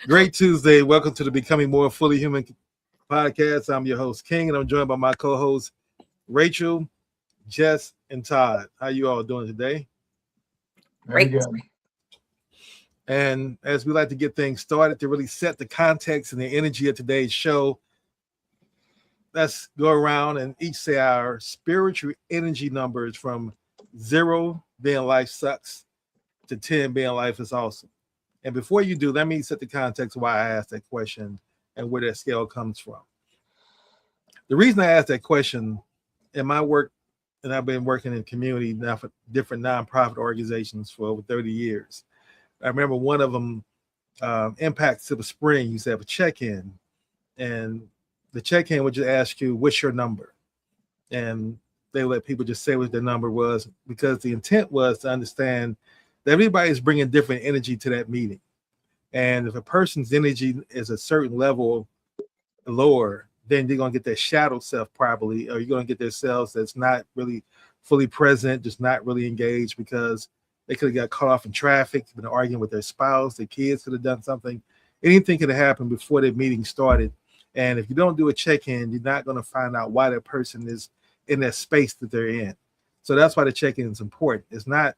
Great Tuesday. Welcome to the Becoming More Fully Human podcast. I'm your host, King, and I'm joined by my co-hosts, Rachel, Jess, and Todd. How you all doing today? Very Great. good. And as we like to get things started to really set the context and the energy of today's show, let's go around and each say our spiritual energy numbers from 0 being life sucks to 10 being life is awesome. And before you do, let me set the context why I asked that question and where that scale comes from. The reason I asked that question in my work, and I've been working in community now for different nonprofit organizations for over 30 years. I remember one of them, Impact Silver Spring, used to have a check-in, and the check-in would just ask you, what's your number? And they let people just say what their number was, because the intent was to understand that everybody's bringing different energy to that meeting. And if a person's energy is a certain level lower, then they're going to get their shadow self probably, or you're going to get their selves that's not really fully present, just not really engaged, because they could have got caught off in traffic, been arguing with their spouse, their kids could have done something. Anything could have happened before the meeting started. And if you don't do a check-in, you're not going to find out why that person is in that space that they're in. So that's why the check-in is important. It's not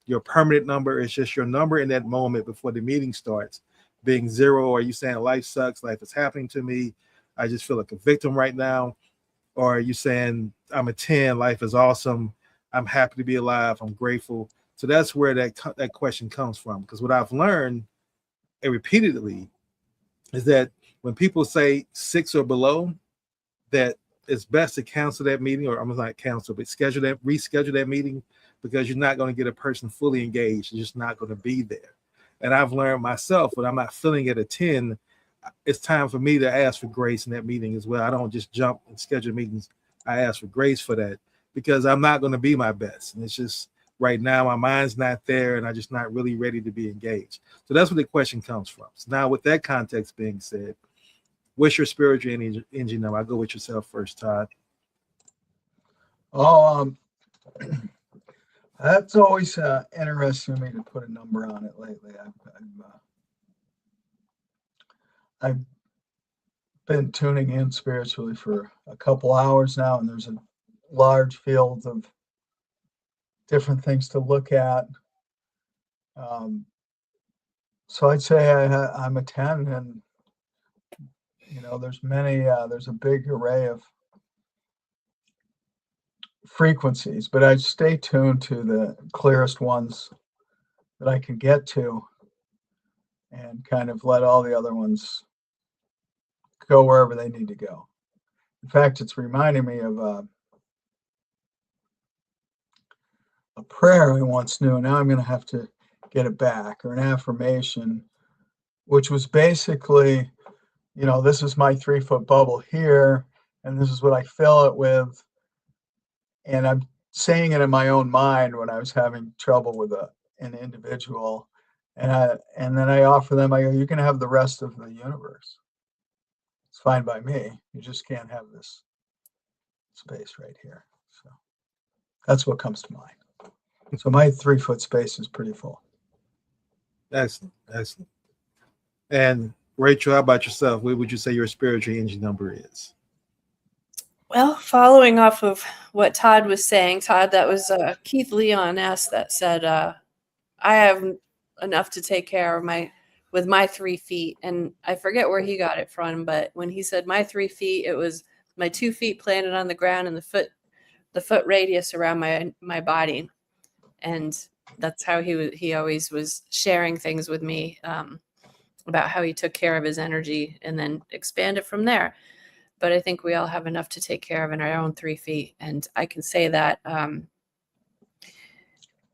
your permanent number, it's just your number in that moment before the meeting starts. Being 0, or you saying life sucks, life is happening to me, I just feel like a victim right now. Or are you saying I'm a 10, life is awesome, I'm happy to be alive, I'm grateful. So that's where that question comes from. Because what I've learned, and repeatedly, is that when people say 6 or below, that it's best to cancel that meeting, or I'm not cancel, but reschedule that meeting, because you're not going to get a person fully engaged. You're just not going to be there. And I've learned myself, when I'm not feeling at a 10, it's time for me to ask for grace in that meeting as well. I don't just jump and schedule meetings. I ask for grace for that, because I'm not going to be my best. And it's just right now, my mind's not there, and I'm just not really ready to be engaged. So that's where the question comes from. So now, with that context being said, what's your spiritual energy number? I'll go with yourself first, Todd. Oh, that's always interesting to me to put a number on it lately. I've been tuning in spiritually for a couple hours now, and there's a large field of different things to look at. So I'd say I'm a 10, and there's a big array of frequencies, but I stay tuned to the clearest ones that I can get to, and kind of let all the other ones go wherever they need to go. In fact, it's reminding me of a prayer I once knew. Now I'm going to have to get it back, or an affirmation, which was basically, this is my 3-foot bubble here, and this is what I fill it with. And I'm saying it in my own mind when I was having trouble with an individual. And then I offer them, I go, you can have the rest of the universe. It's fine by me. You just can't have this space right here. So that's what comes to mind. So my 3-foot space is pretty full. Excellent. And Rachel, how about yourself? What would you say your spiritual energy number is? Well, following off of what Todd was saying, Todd, that was Keith Leon S. that said, I have enough to take care of with my 3 feet. And I forget where he got it from, but when he said my 3 feet, it was my 2 feet planted on the ground and the foot radius around my body. And that's how he always was sharing things with me about how he took care of his energy and then expanded from there. But I think we all have enough to take care of in our own 3 feet. And I can say that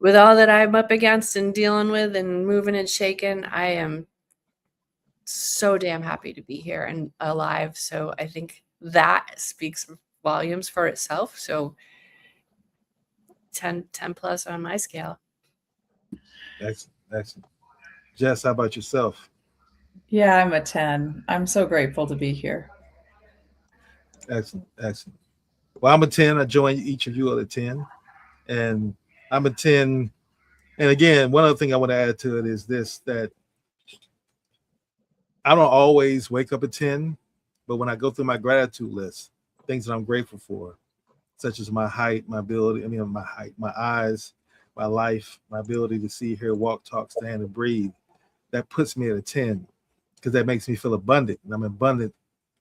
with all that I'm up against and dealing with and moving and shaking, I am so damn happy to be here and alive. So I think that speaks volumes for itself. So 10 plus on my scale. Excellent. Jess, how about yourself? Yeah, I'm a 10. I'm so grateful to be here. Excellent. Well, I'm a 10. I join each of you at a 10. And I'm a 10. And again, one other thing I want to add to it is this, that I don't always wake up at 10, but when I go through my gratitude list, things that I'm grateful for, such as my height, my ability, my eyes, my life, my ability to see, hear, walk, talk, stand, and breathe, that puts me at a 10 because that makes me feel abundant. And I'm abundant,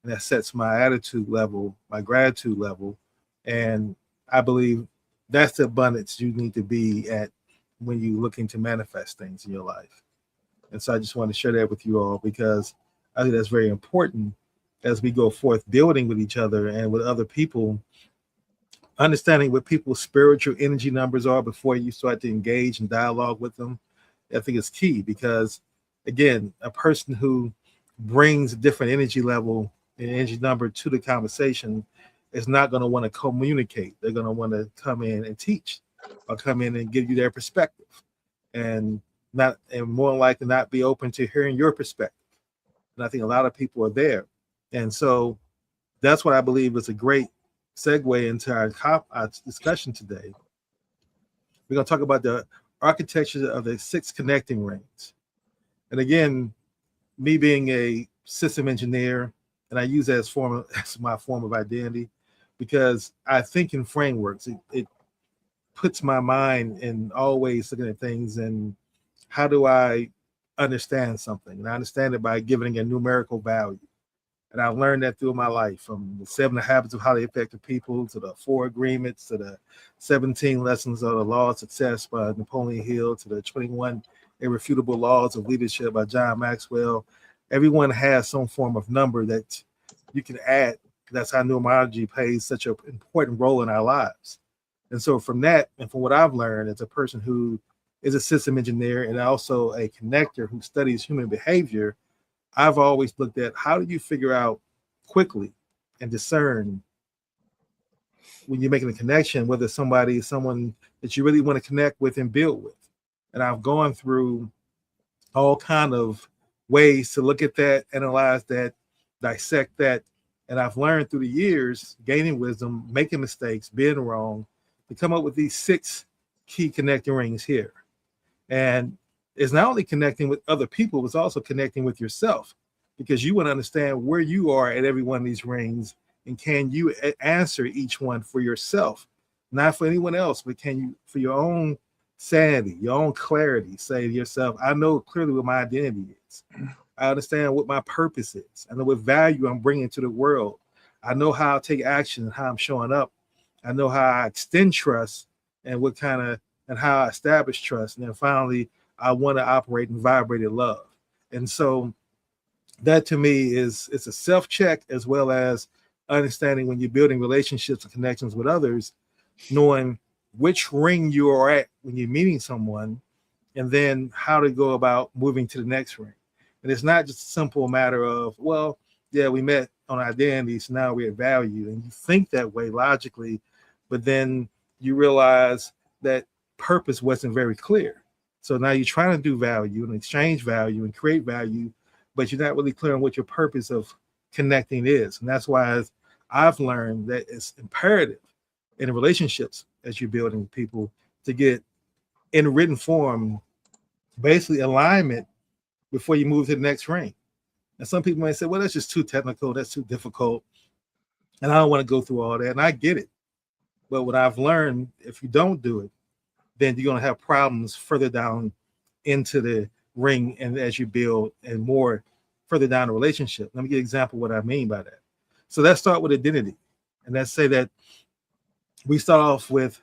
and that sets my attitude level, my gratitude level. And I believe that's the abundance you need to be at when you're looking to manifest things in your life. And so I just want to share that with you all because I think that's very important as we go forth building with each other and with other people, understanding what people's spiritual energy numbers are before you start to engage in dialogue with them. I think it's key because, again, a person who brings a different energy level and energy number to the conversation is not going to want to communicate. They're going to want to come in and teach or come in and give you their perspective and more likely not be open to hearing your perspective. And I think a lot of people are there. And so that's what I believe is a great segue into our discussion today. We're going to talk about the architecture of the 6 connecting rings. And again, me being a system engineer, and I use that as my form of identity because I think in frameworks. It puts my mind in always looking at things and how do I understand something? And I understand it by giving a numerical value. And I've learned that through my life, from the 7 Habits of Highly Effective People to the 4 Agreements to the 17 Lessons of the Law of Success by Napoleon Hill to the 21 Irrefutable Laws of Leadership by John Maxwell. Everyone has some form of number that you can add. That's how numerology plays such an important role in our lives. And so from that, and from what I've learned as a person who is a system engineer and also a connector who studies human behavior, I've always looked at how do you figure out quickly and discern when you're making a connection, whether somebody is someone that you really want to connect with and build with. And I've gone through all kind of ways to look at that, analyze that, dissect that. And I've learned through the years, gaining wisdom, making mistakes, being wrong, to come up with these 6 key connecting rings here. And it's not only connecting with other people, it's also connecting with yourself because you want to understand where you are at every one of these rings and can you answer each one for yourself, not for anyone else, but can you, for your own sanity, your own clarity, say to yourself, I know clearly what my identity is. I understand what my purpose is. I know what value I'm bringing to the world. I know how I take action and how I'm showing up. I know how I extend trust and how I establish trust. And then finally, I want to operate and vibrate in love. And so that to me it's a self-check as well as understanding when you're building relationships and connections with others, knowing which ring you are at when you're meeting someone, and then how to go about moving to the next ring. And it's not just a simple matter of, well, yeah, we met on identity, so now we're at value. And you think that way logically, but then you realize that purpose wasn't very clear. So now you're trying to do value and exchange value and create value, but you're not really clear on what your purpose of connecting is. And that's why I've learned that it's imperative in relationships as you're building with people to get in written form, basically alignment before you move to the next ring. And some people might say, well, that's just too technical. That's too difficult. And I don't want to go through all that. And I get it. But what I've learned, if you don't do it, then you're going to have problems further down into the ring and as you build and more further down the relationship. Let me give you an example of what I mean by that. So let's start with identity. And let's say that we start off with,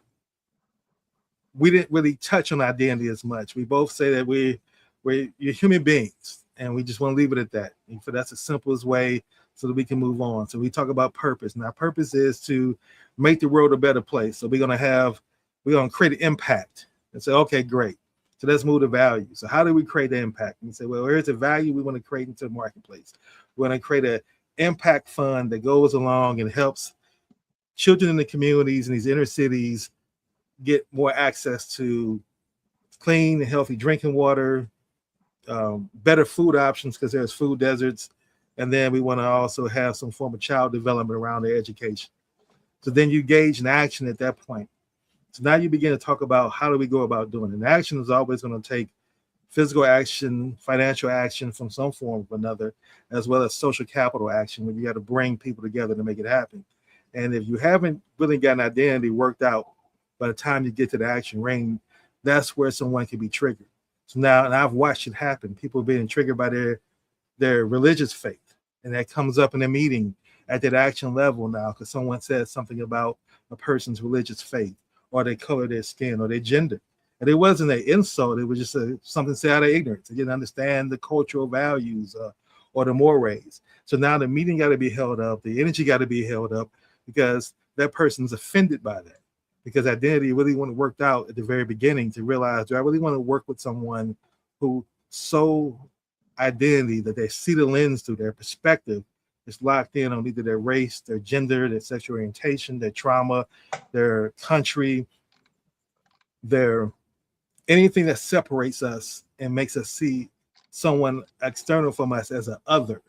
we didn't really touch on identity as much. We both say that we're human beings and we just want to leave it at that. And so that's the simplest way so that we can move on. So we talk about purpose. Now, purpose is to make the world a better place. So we're going to create an impact and say, okay, great. So let's move to value. So how do we create the impact? And say, well, here's the value we want to create into the marketplace. We're going to create an impact fund that goes along and helps children in the communities in these inner cities get more access to clean and healthy drinking water, better food options because there's food deserts. And then we want to also have some form of child development around their education. So then you engage in action at that point. So now you begin to talk about how do we go about doing it. And action is always going to take physical action, financial action from some form or another, as well as social capital action, where you got to bring people together to make it happen. And if you haven't really got an identity worked out by the time you get to the action ring, that's where someone can be triggered. So now, and I've watched it happen, people being triggered by their religious faith. And that comes up in a meeting at that action level now, because someone says something about a person's religious faith or their color of their skin or their gender. And it wasn't an insult. It was just something said out of ignorance. They didn't understand the cultural values or the mores. So now the meeting got to be held up. The energy got to be held up because that person's offended by that. Because identity really wasn't worked out at the very beginning to realize, do I really want to work with someone who so identity that they see the lens through their perspective is locked in on either their race, their gender, their sexual orientation, their trauma, their country, their anything that separates us and makes us see someone external from us as an other.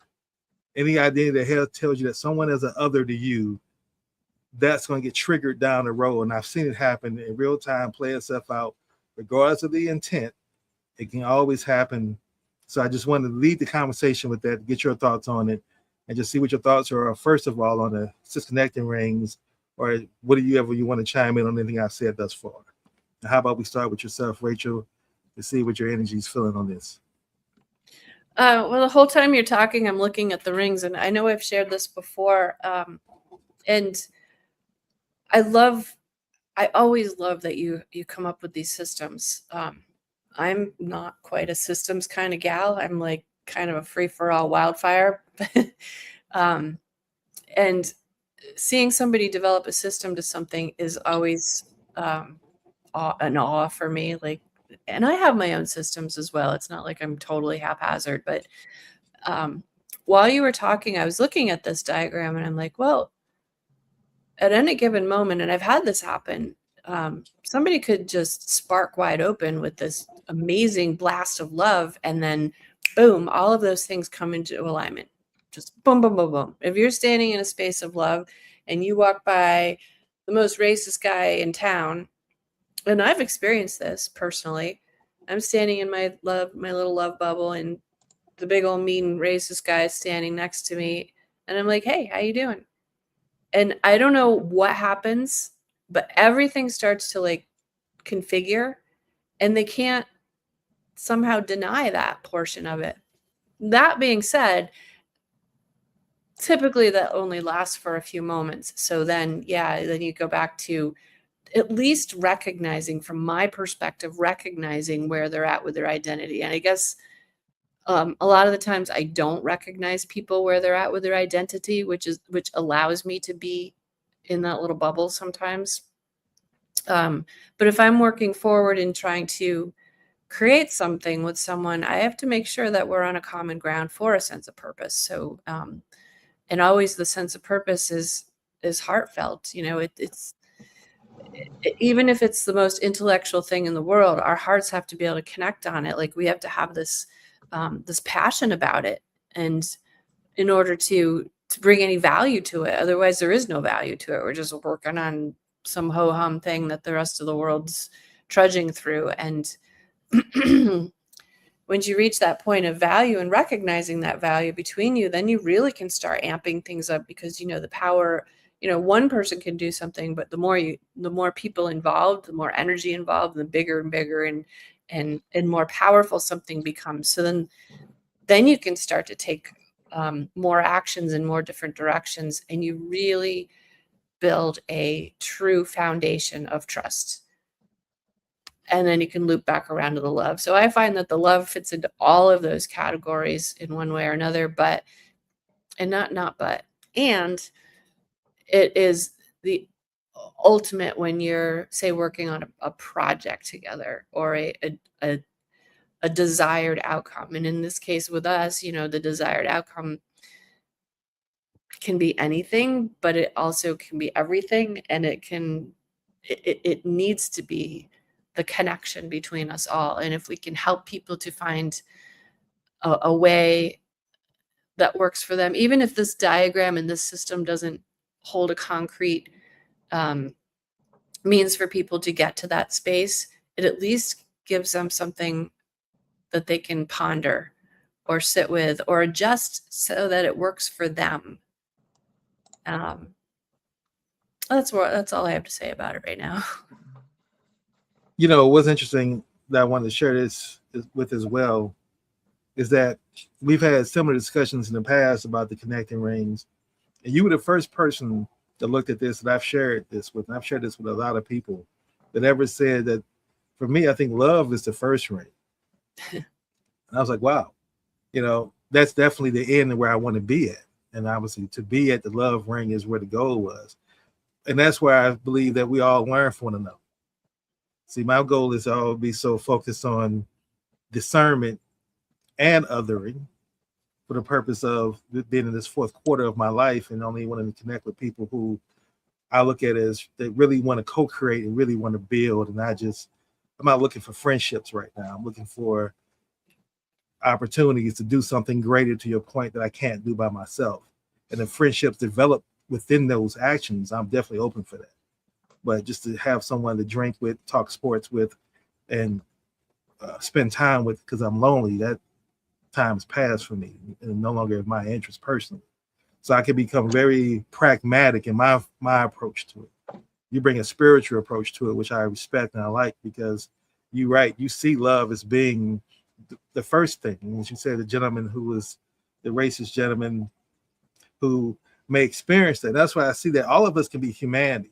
Any identity that tells you that someone is an other to you, that's going to get triggered down the road. And I've seen it happen in real time, play itself out, regardless of the intent. It can always happen. So I just wanted to lead the conversation with that, get your thoughts on it, and just see what your thoughts are, first of all, on the disconnecting rings, or what do you want to chime in on anything I've said thus far. Now, how about we start with yourself, Rachel, to see what your energy is feeling on this? Well, the whole time you're talking, I'm looking at the rings, and I know I've shared this before. And I always love that you come up with these systems. I'm not quite a systems kind of gal. I'm like kind of a free-for-all wildfire. And seeing somebody develop a system to something is always an awe for me. Like, and I have my own systems as well. It's not like I'm totally haphazard, but while you were talking, I was looking at this diagram and I'm like, well, at any given moment, and I've had this happen, somebody could just spark wide open with this amazing blast of love, and then boom, all of those things come into alignment. Just boom, boom, boom, boom. If you're standing in a space of love and you walk by the most racist guy in town, and I've experienced this personally, I'm standing in my little love bubble, and the big old mean racist guy is standing next to me, and I'm like, hey, how you doing? And I don't know what happens, but everything starts to like configure, and they can't somehow deny that portion of it. That being said, typically that only lasts for a few moments. So then, yeah, then you go back to at least recognizing, from my perspective, recognizing where they're at with their identity. And I guess a lot of the times I don't recognize people where they're at with their identity, which allows me to be in that little bubble sometimes. But if I'm working forward and trying to create something with someone, I have to make sure that we're on a common ground for a sense of purpose. So, and always the sense of purpose is heartfelt. You know, it's even if it's the most intellectual thing in the world, our hearts have to be able to connect on it. Like we have to have this passion about it, and in order to bring any value to it. Otherwise, there is no value to it. We're just working on some ho-hum thing that the rest of the world's trudging through. And once you reach that point of value and recognizing that value between you, then you really can start amping things up, because the power, one person can do something, but the more people involved, the more energy involved, the bigger and bigger and more powerful something becomes. So then you can start to take more actions in more different directions, and you really build a true foundation of trust. And then you can loop back around to the love. So I find that the love fits into all of those categories in one way or another, and it is the ultimate when you're, say, working on a project together, or a desired outcome. And in this case with us, the desired outcome can be anything, but it also can be everything. And it needs to be the connection between us all. And if we can help people to find a way that works for them, even if this diagram and this system doesn't hold a concrete means for people to get to that space, it at least gives them something that they can ponder or sit with or adjust so that it works for them. That's all I have to say about it right now. You know, what's interesting that I wanted to share this with as well is that we've had similar discussions in the past about the connecting rings. And you were the first person that looked at this that I've shared this with. And I've shared this with a lot of people that ever said that for me, I think love is the first ring. And I was like, wow, you know, that's definitely the end of where I want to be at. And obviously to be at the love ring is where the goal was. And that's where I believe that we all learn from one another. See, my goal is to always be so focused on discernment and othering for the purpose of being in this fourth quarter of my life and only wanting to connect with people who I look at as they really want to co-create and really want to build. And I'm not looking for friendships right now. I'm looking for opportunities to do something greater, to your point, that I can't do by myself. And if friendships develop within those actions, I'm definitely open for that. But just to have someone to drink with, talk sports with, and spend time with because I'm lonely, that time's passed for me and no longer is my interest personally. So I can become very pragmatic in my approach to it. You bring a spiritual approach to it, which I respect and I like, because you're right. You see love as being the first thing. And as you said, the gentleman who was the racist gentleman who may experience that. That's why I see that all of us can be humanity.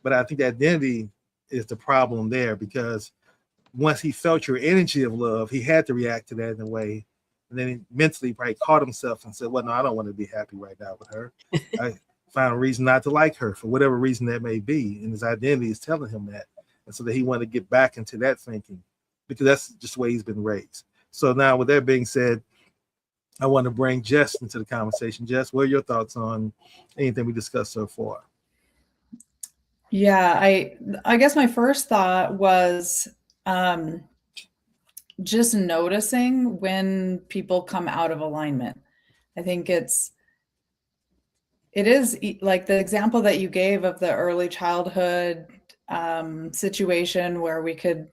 But I think the identity is the problem there, because once he felt your energy of love, he had to react to that in a way. And then he mentally probably caught himself and said, well, no, I don't want to be happy right now with her. I found a reason not to like her for whatever reason that may be. And his identity is telling him that. And so that he wanted to get back into that thinking, because that's just the way he's been raised. So now with that being said, I want to bring Jess into the conversation. Jess, what are your thoughts on anything we discussed so far? Yeah, I guess my first thought was just noticing when people come out of alignment. I think it is like the example that you gave of the early childhood situation where we could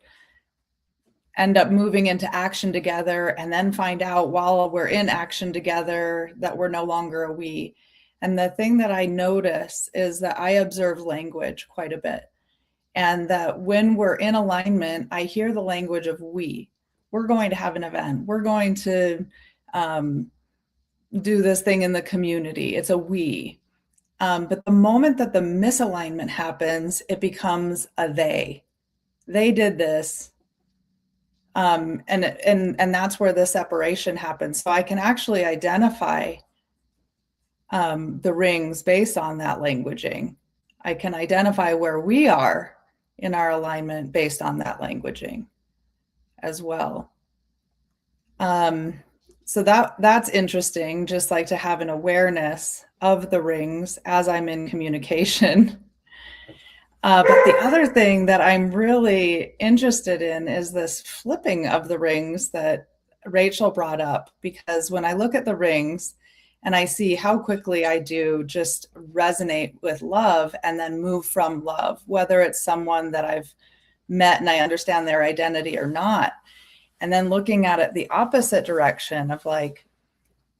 end up moving into action together and then find out while we're in action together that we're no longer a we. And the thing that I notice is that I observe language quite a bit. And that when we're in alignment, I hear the language of we. We're going to have an event. We're going to do this thing in the community. It's a we. But the moment that the misalignment happens, it becomes a they. They did this. And that's where the separation happens. So I can actually identify the rings based on that languaging. I can identify where we are in our alignment based on that languaging as well. So that's interesting, just like to have an awareness of the rings as I'm in communication. But the other thing that I'm really interested in is this flipping of the rings that Rachel brought up, because when I look at the rings and I see how quickly I do just resonate with love and then move from love, whether it's someone that I've met and I understand their identity or not. And then looking at it the opposite direction of like,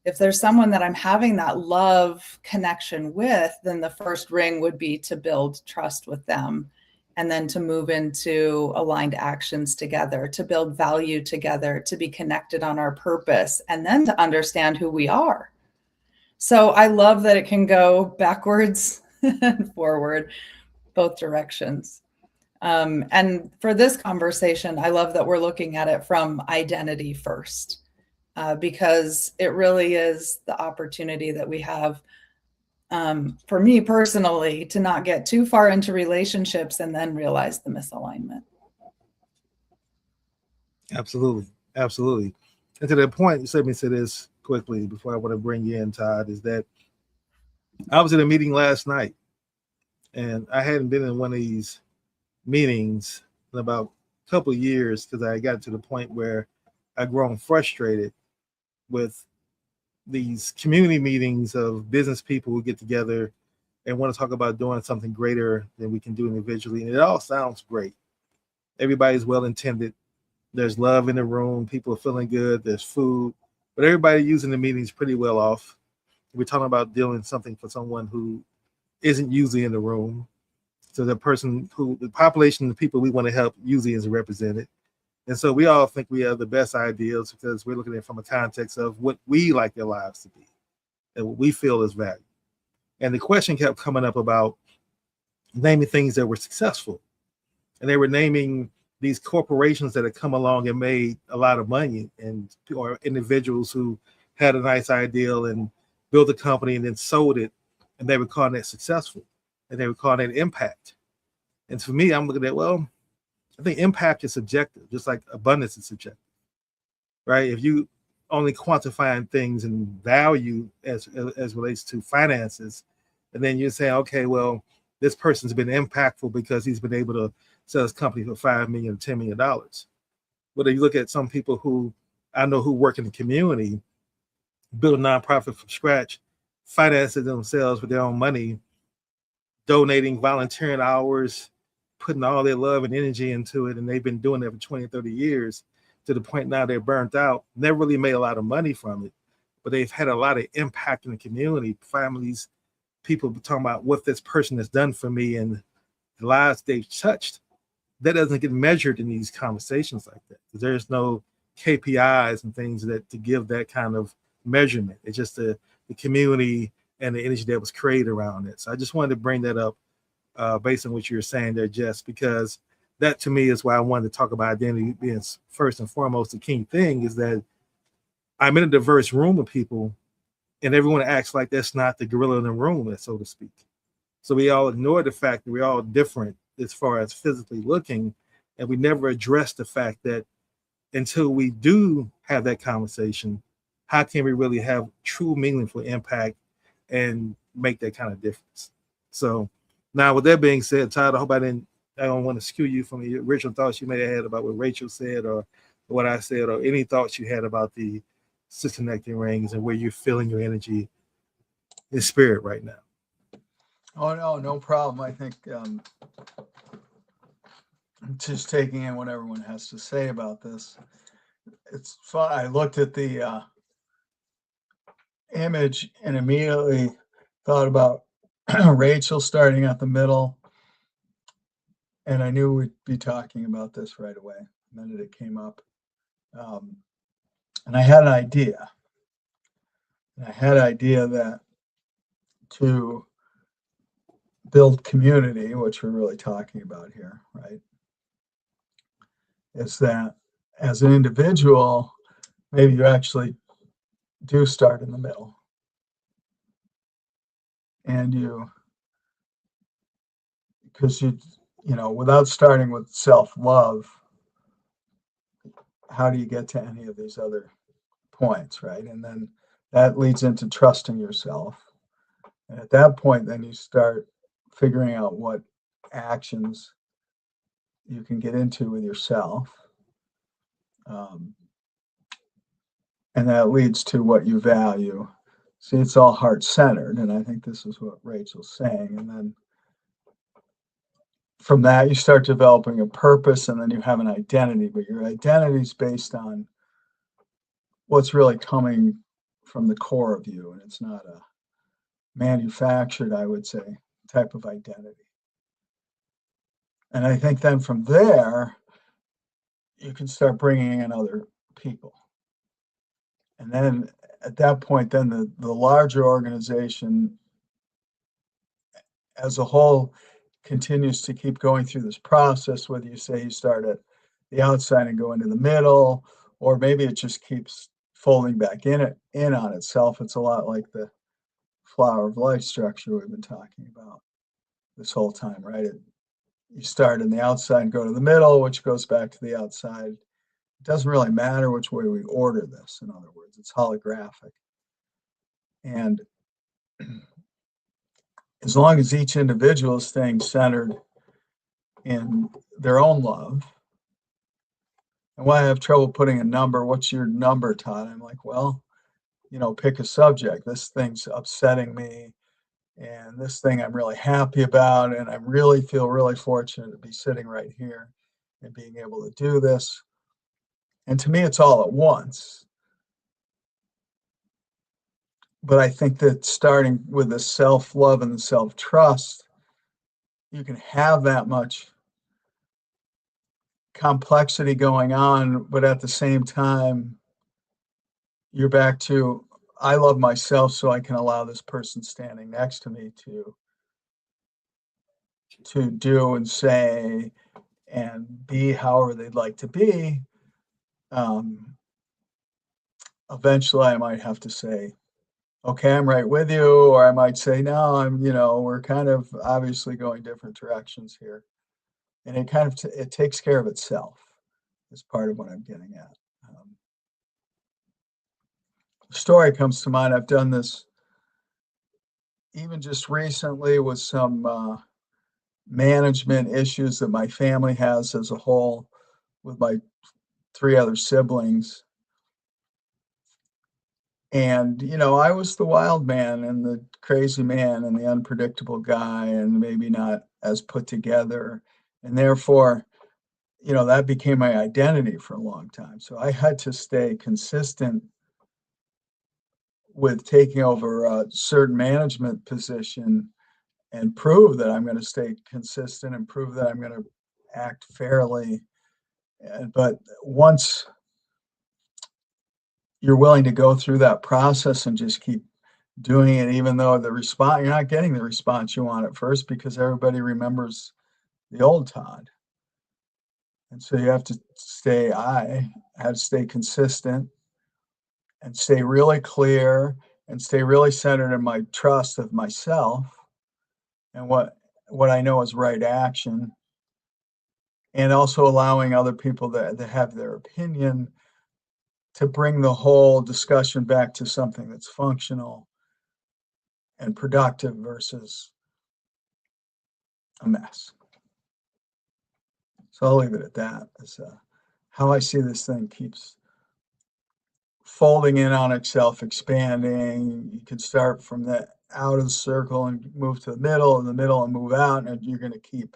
if there's someone that I'm having that love connection with, then the first ring would be to build trust with them and then to move into aligned actions together, to build value together, to be connected on our purpose, and then to understand who we are. So I love that it can go backwards and forward, both directions. And for this conversation, I love that we're looking at it from identity first, because it really is the opportunity that we have, for me personally, to not get too far into relationships and then realize the misalignment. Absolutely. Absolutely. And to that point, just let me say this quickly before I want to bring you in, Todd, is that I was in a meeting last night and I hadn't been in one of these meetings in about a couple of years, because I got to the point where I'd grown frustrated with these community meetings of business people who get together and want to talk about doing something greater than we can do individually. And it all sounds great. Everybody's well intended. There's love in the room. People are feeling good. There's food, but everybody using the meeting is pretty well off. We're talking about doing something for someone who isn't usually in the room. So the population, the people we want to help usually is represented. And so we all think we have the best ideals because we're looking at it from a context of what we like their lives to be and what we feel is value. And the question kept coming up about naming things that were successful. And they were naming these corporations that had come along and made a lot of money, and or individuals who had a nice ideal and built a company and then sold it, and they were calling it successful, and they were calling it impact. And for me, I'm looking at, well, I think impact is subjective, just like abundance is subjective, right? If you only quantifying things and value as relates to finances, and then you're saying, okay, well, this person's been impactful because he's been able to sell his company for $5 million, $10 million. But if you look at some people who I know who work in the community, build a nonprofit from scratch, financing themselves with their own money, donating volunteering hours, putting all their love and energy into it, and they've been doing it for 20, 30 years to the point now they're burnt out, never really made a lot of money from it, but they've had a lot of impact in the community, families, people talking about what this person has done for me and the lives they've touched. That doesn't get measured in these conversations like that. There's no KPIs and things that to give that kind of measurement. It's just the community and the energy that was created around it. So I just wanted to bring that up based on what you were saying there, Jess, because that to me is why I wanted to talk about identity being first and foremost. The key thing is that I'm in a diverse room of people, and everyone acts like that's not the gorilla in the room, so to speak. So we all ignore the fact that we're all different as far as physically looking, and we never address the fact that until we do have that conversation, how can we really have true meaningful impact and make that kind of difference? So now with that being said, Todd, I hope I don't want to skew you from the original thoughts you may have had about what Rachel said or what I said, or any thoughts you had about the connecting rings and where you're feeling your energy in spirit right now. Oh, no problem. I think just taking in what everyone has to say about this. It's fun. I looked at the image and immediately thought about Rachel starting at the middle. And I knew we'd be talking about this right away the minute it came up. And I had an idea. That to build community, which we're really talking about here, right, is that as an individual, maybe you actually do start in the middle. And because without starting with self-love, how do you get to any of these other points, right? And then that leads into trusting yourself. And at that point, then you start figuring out what actions you can get into with yourself. And that leads to what you value. See, it's all heart-centered, and I think this is what Rachel's saying. And then from that, you start developing a purpose, and then you have an identity, but your identity is based on what's really coming from the core of you, and it's not a manufactured, I would say, type of identity. And I think then from there, you can start bringing in other people. And then at that point, then the larger organization as a whole continues to keep going through this process, whether you say you start at the outside and go into the middle, or maybe it just keeps folding back in on itself. It's a lot like the flower of life structure we've been talking about this whole time, right? You start in the outside and go to the middle, which goes back to the outside. It doesn't really matter which way we order this. In other words, it's holographic. And as long as each individual is staying centered in their own love, and why I have trouble putting a number, what's your number, Todd? I'm like, well, pick a subject. This thing's upsetting me, and this thing I'm really happy about, and I really feel really fortunate to be sitting right here and being able to do this. And to me, it's all at once. But I think that starting with the self-love and the self-trust, you can have that much complexity going on, but at the same time, you're back to, I love myself, so I can allow this person standing next to me to do and say and be however they'd like to be. Eventually, I might have to say, okay, I'm right with you, or I might say, no, we're kind of obviously going different directions here. And it kind of, it takes care of itself, is part of what I'm getting at. Story comes to mind. I've done this even just recently with some management issues that my family has as a whole with my 3 other siblings. And, I was the wild man and the crazy man and the unpredictable guy and maybe not as put together. And therefore, that became my identity for a long time. So I had to stay consistent with taking over a certain management position and prove that I'm going to stay consistent and prove that I'm going to act fairly. But once you're willing to go through that process and just keep doing it, even though you're not getting the response you want at first, because everybody remembers the old Todd. And so you have to I have to stay consistent and stay really clear and stay really centered in my trust of myself and what I know is right action, and also allowing other people that have their opinion to bring the whole discussion back to something that's functional and productive versus a mess. So I'll leave it at that. As how I see this thing keeps folding in on itself, expanding. You can start from the out of the circle and move to the middle, and move out, and you're going to keep,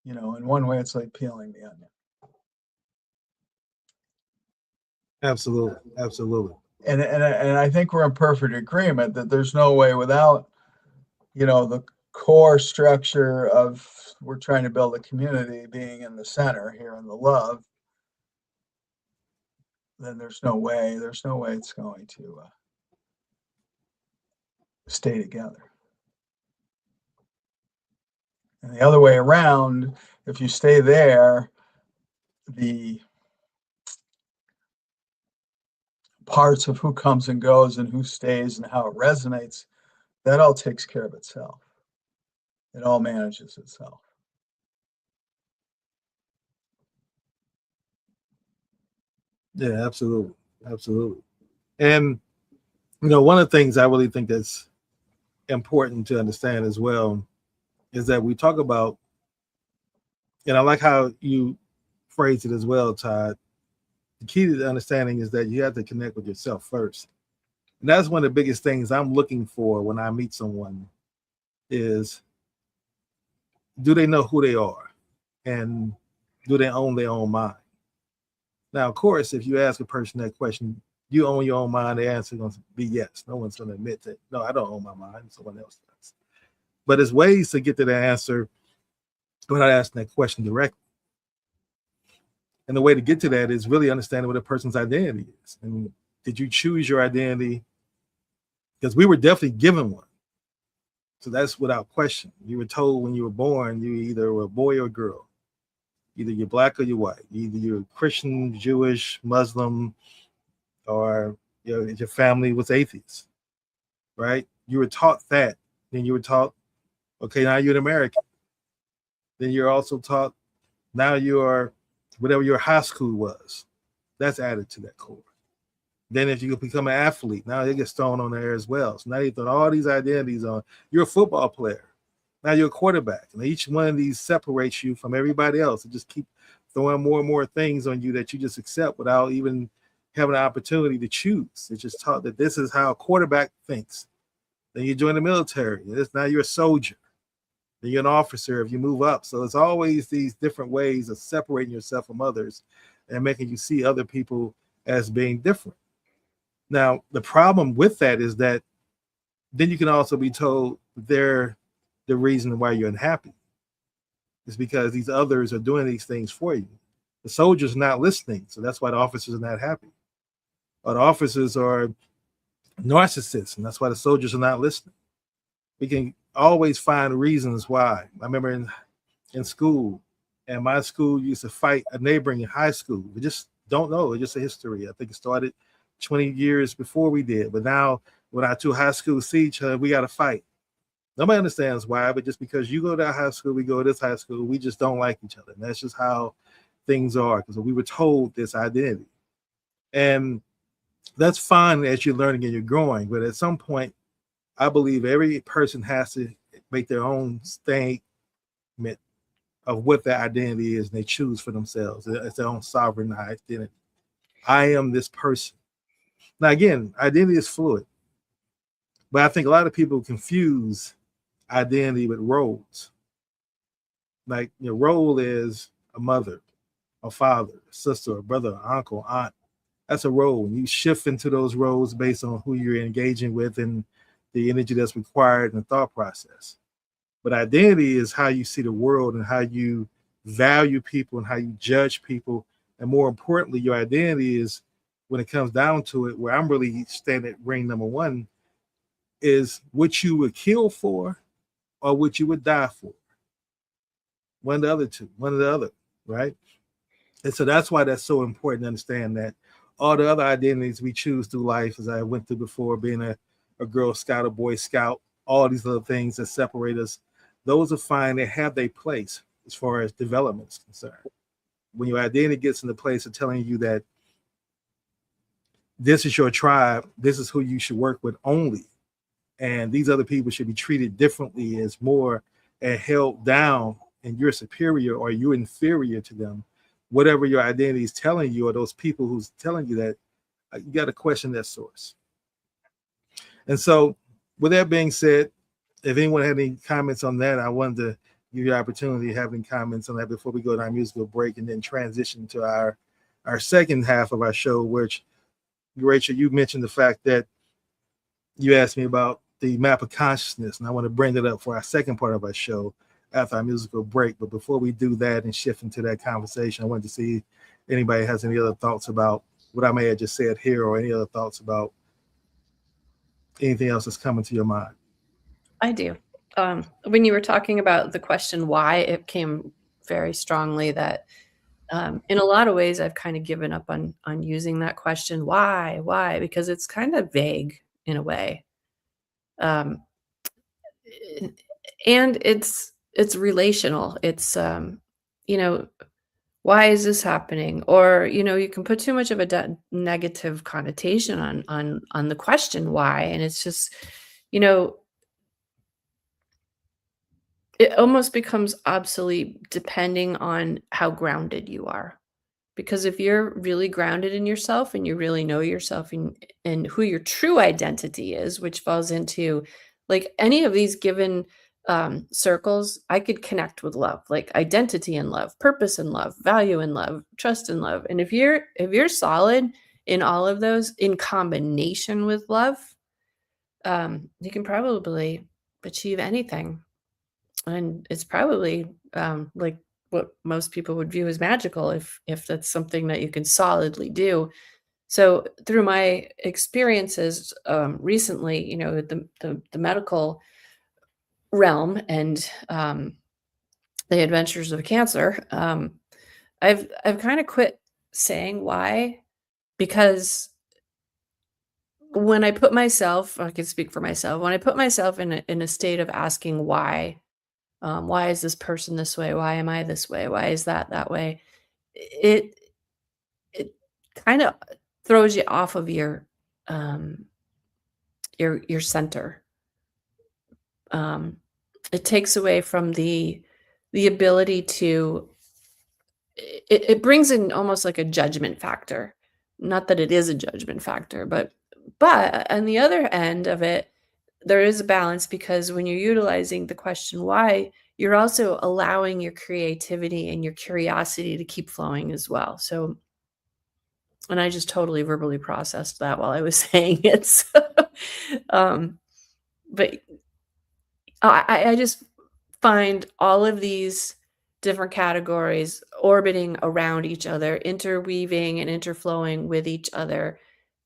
in one way, it's like peeling the onion. Absolutely. Absolutely. And I think we're in perfect agreement that there's no way without, the core structure of we're trying to build a community being in the center here in the love, then there's no way it's going to stay together. And the other way around, if you stay there, the parts of who comes and goes and who stays and how it resonates, that all takes care of itself. It all manages itself. Yeah, absolutely. Absolutely. And, one of the things I really think that's important to understand as well is that we talk about, and I like how you phrase it as well, Todd. The key to the understanding is that you have to connect with yourself first. And that's one of the biggest things I'm looking for when I meet someone is, do they know who they are? And do they own their own mind? Now, of course, if you ask a person that question, you own your own mind, the answer is going to be yes. No one's going to admit that, no, I don't own my mind. Someone else does. But there's ways to get to the answer without asking that question directly. And the way to get to that is really understanding what a person's identity is. And did you choose your identity? Because we were definitely given one. So that's without question. You were told when you were born, you either were a boy or a girl. Either you're black or you're white. Either you're Christian, Jewish, Muslim, or your family was atheist, right? You were taught that. Then you were taught, okay, now you're an American. Then you're also taught, now you are whatever your high school was. That's added to that core. Then if you become an athlete, now it gets thrown on there as well. So now you throw all these identities on. You're a football player. Now you're a quarterback. And each one of these separates you from everybody else. It just keep throwing more and more things on you that you just accept without even having an opportunity to choose. It's just taught that this is how a quarterback thinks. Then you join the military. Now you're a soldier. Then you're an officer if you move up. So it's always these different ways of separating yourself from others and making you see other people as being different. Now, the problem with that is that then you can also be told they're the reason why you're unhappy. It's because these others are doing these things for you. The soldier's not listening, so that's why the officers are not happy. Or the officers are narcissists, and that's why the soldiers are not listening. We can always find reasons why. I remember in school, and my school used to fight a neighboring high school. We just don't know. It's just a history. I think it started 20 years before we did. But now when our two high schools see each other, we got to fight. Nobody understands why, but just because you go to that high school, we go to this high school, we just don't like each other. And that's just how things are, because we were told this identity. And that's fine as you're learning and you're growing. But at some point, I believe every person has to make their own statement of what their identity is, and they choose for themselves. It's their own sovereign identity. I am this person. Now, again, identity is fluid. But I think a lot of people confuse identity with roles. Like your role is a mother, a father, a sister, a brother, uncle, aunt. That's a role. And you shift into those roles based on who you're engaging with and the energy that's required in the thought process. But identity is how you see the world and how you value people and how you judge people. And more importantly, your identity is, when it comes down to it, where I'm really standing at ring number one, is what you would kill for or what you would die for. One of the other two, one or the other, right? And so that's why that's so important to understand that all the other identities we choose through life, as I went through before, being a Girl Scout, a Boy Scout, all these little things that separate us, those are fine. They have their place as far as development is concerned. When your identity gets in the place of telling you that this is your tribe, this is who you should work with only, and these other people should be treated differently as more and held down, and you're superior or you're inferior to them, whatever your identity is telling you, or those people who's telling you that, you got to question that source. And so with that being said, if anyone had any comments on that, I wanted to give you the opportunity to have any comments on that before we go to our musical break and then transition to our second half of our show, which, Rachel, you mentioned the fact that you asked me about the map of consciousness, and I want to bring that up for our second part of our show after our musical break. But before we do that and shift into that conversation, I wanted to see if anybody has any other thoughts about what I may have just said here, or any other thoughts about anything else that's coming to your mind. I do. When you were talking about the question why, it came very strongly that in a lot of ways I've kind of given up on using that question, why, because it's kind of vague in a way. And it's relational. It's why is this happening? Or you can put too much of a negative connotation on the question why, and it's just it almost becomes obsolete depending on how grounded you are. Because if you're really grounded in yourself and you really know yourself and who your true identity is, which falls into like any of these given circles, I could connect with love, like identity and love, purpose and love, value and love, trust and love. And if you're solid in all of those in combination with love, you can probably achieve anything. And it's probably like what most people would view as magical if that's something that you can solidly do. So through my experiences recently, the medical realm and the adventures of cancer, I've kind of quit saying why, because when I put myself, I can speak for myself, when I put myself in a state of asking why is this person this way? Why am I this way? Why is that way? It kind of throws you off of your center. It takes away from the ability to. It brings in almost like a judgment factor. Not that it is a judgment factor, but on the other end of it, there is a balance, because when you're utilizing the question why, you're also allowing your creativity and your curiosity to keep flowing as well. So And I just totally verbally processed that while I was saying it. So, but I just find all of these different categories orbiting around each other, interweaving and interflowing with each other.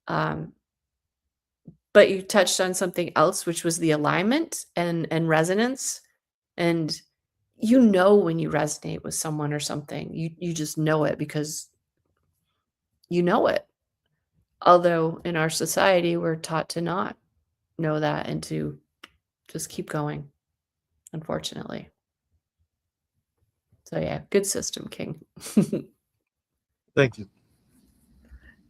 But you touched on something else, which was the alignment and resonance. And you know when you resonate with someone or something, you just know it because you know it. Although in our society, we're taught to not know that and to just keep going, unfortunately. So yeah, good system, King. Thank you.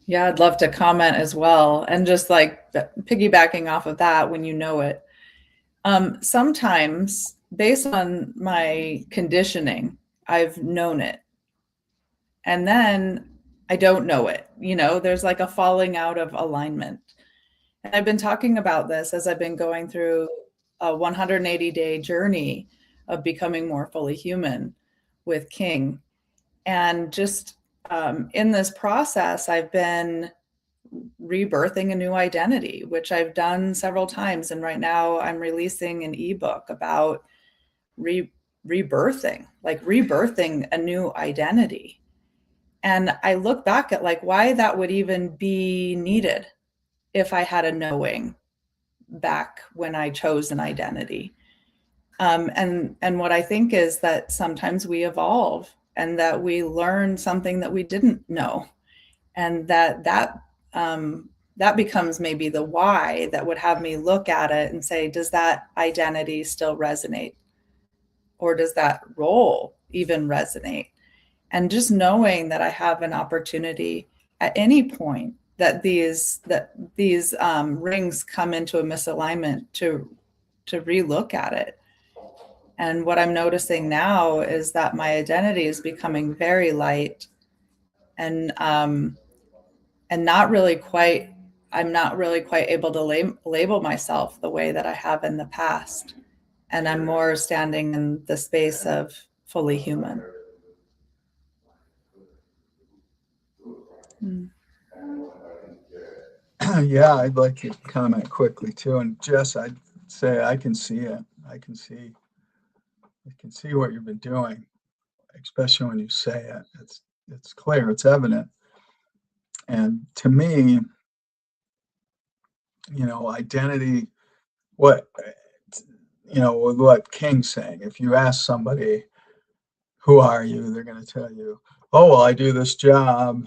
Yeah, I'd love to comment as well. And just like piggybacking off of that, when you know it, sometimes based on my conditioning, I've known it. And then I don't know it. You know, there's like a falling out of alignment. And I've been talking about this as I've been going through a 180-day journey of becoming more fully human with King. And just in this process, I've been rebirthing a new identity, which I've done several times. And right now I'm releasing an ebook about rebirthing a new identity. And I look back at like why that would even be needed if I had a knowing back when I chose an identity. And what I think is that sometimes we evolve and that we learn something that we didn't know, and that becomes maybe the why that would have me look at it and say, does that identity still resonate, or does that role even resonate? And just knowing that I have an opportunity at any point that these rings come into a misalignment to relook at it. And what I'm noticing now is that my identity is becoming very light, and not really quite. I'm not really quite able to label myself the way that I have in the past, and I'm more standing in the space of fully human. Yeah, I'd like to comment quickly too. And Jess, I'd say I can see it. I can see what you've been doing, especially when you say it. It's clear, it's evident. And to me, identity, what with what King's saying, if you ask somebody, who are you, they're going to tell you, oh, well, I do this job,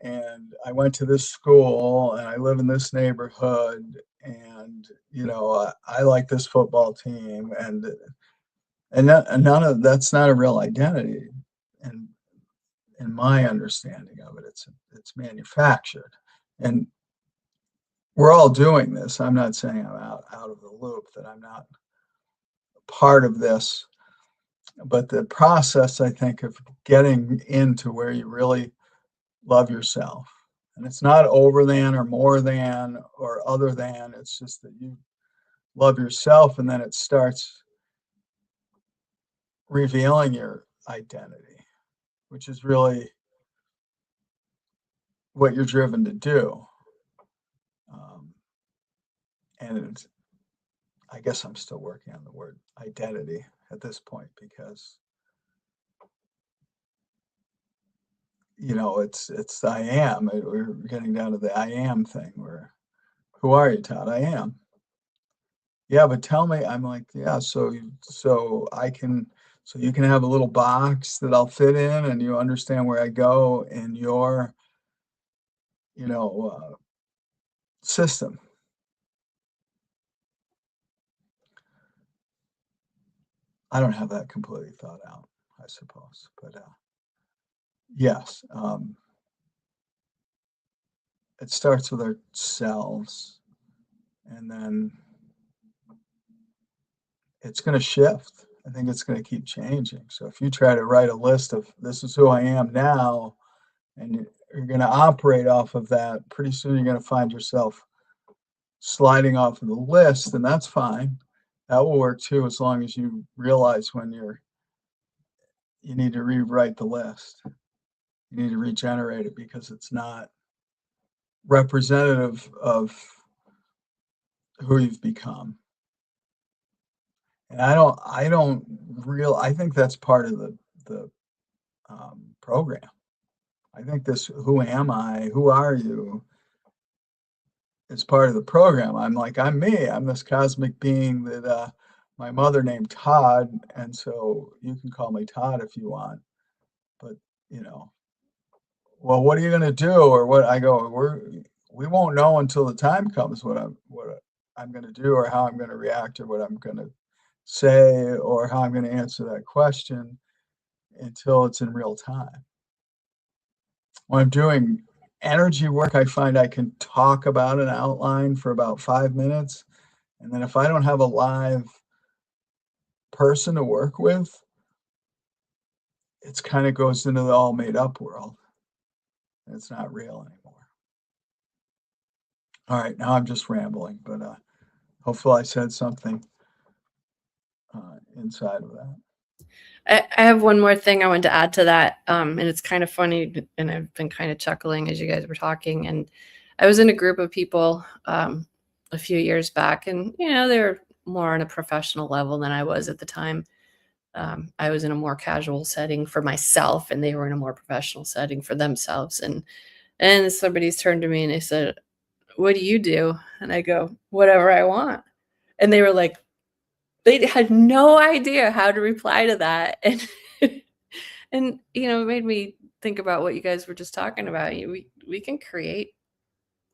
and I went to this school, and I live in this neighborhood, and I like this football team, and none of that's not a real identity. And in my understanding of it, it's manufactured, and we're all doing this. I'm not saying I'm out of the loop, that I'm not part of this, but the process, I think, of getting into where you really love yourself, and it's not over than or more than or other than, it's just that you love yourself, and then it starts revealing your identity, which is really what you're driven to do. And I guess I'm still working on the word identity at this point, because it's I am. We're getting down to the I am thing, where, who are you, Todd? I am. Yeah, but tell me. I'm like, yeah, so you can have a little box that I'll fit in, and you understand where I go in your system. I don't have that completely thought out, I suppose, but yes, it starts with ourselves, and then it's going to shift. I think it's going to keep changing. So if you try to write a list of, this is who I am now, and you're going to operate off of that, pretty soon you're going to find yourself sliding off of the list, and that's fine. That will work too, as long as you realize when you need to rewrite the list. You need to regenerate it because it's not representative of who you've become. And I think that's part of the program. I think this, who am I? Who are you? It's part of the program. I'm me. I'm this cosmic being that my mother named Todd, and so you can call me Todd if you want. But well, what are you going to do? Or what? I go, we won't know until the time comes what I'm going to do, or how I'm going to react, or what I'm going to say, or how I'm going to answer that question until it's in real time. When I'm doing energy work, I find I can talk about an outline for about 5 minutes. And then if I don't have a live person to work with, it's kind of goes into the all made up world. And it's not real anymore. All right, now I'm just rambling, but hopefully I said something inside of that. I have one more thing I wanted to add to that. And it's kind of funny, and I've been kind of chuckling as you guys were talking. And I was in a group of people a few years back, and, they were more on a professional level than I was at the time. I was in a more casual setting for myself, and they were in a more professional setting for themselves. And somebody's turned to me and they said, "What do you do?" And I go, "Whatever I want." And they were like, they had no idea how to reply to that. And it made me think about what you guys were just talking about. We can create